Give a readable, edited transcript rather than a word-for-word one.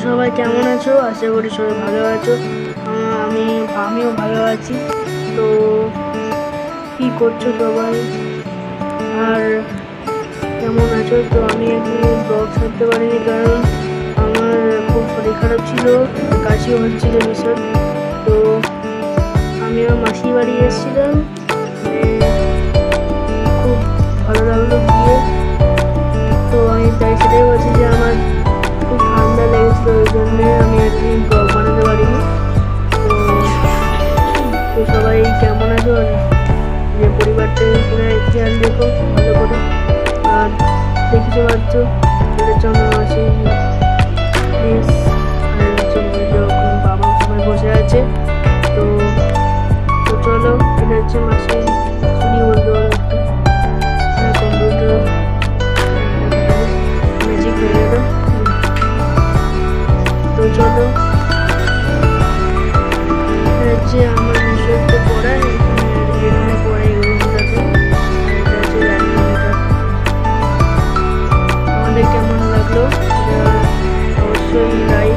সবাই কেমন আছো? আশা করি সবাই ভালো আছো। আমিও ভালো আছি। তো কি করছো সবাই আর কেমন আছো? তো আমি একদিন ব্লগ ছাড়তে পারিনি, কারণ আমার খুব শরীর খারাপ ছিল, কাশিও হচ্ছিল ভীষণ। তো আমি আমার মাসির বাড়ি এসেছিলাম, খুব ভালো লাগলো গিয়ে। তো আমি সেটাই বলছি যে আমার খুব ঠান্ডা লেগেছিল, ওই জন্যে আমি একদিন ব্লগ বানাতে পারিনি। তো সবাই কেমন আছো? যে পরিবারটাকে খেয়াল রেখো ভালো করে। আর দেখতে পাচ্ছ এটা চন্দ্র মাসি, বাবা সবাই বসে আছে। তো চলো, এটা হচ্ছে মাসি শুনি বলতে পারো একটা কম্পিউটার ম্যাজিক হয়ে গেল। তো চলো, হচ্ছে আমার বিষয়টা পড়া, এখানে পড়ে এগুলোটাকে। এটা হচ্ছে আমাদের কেমন লাগলো অবশ্যই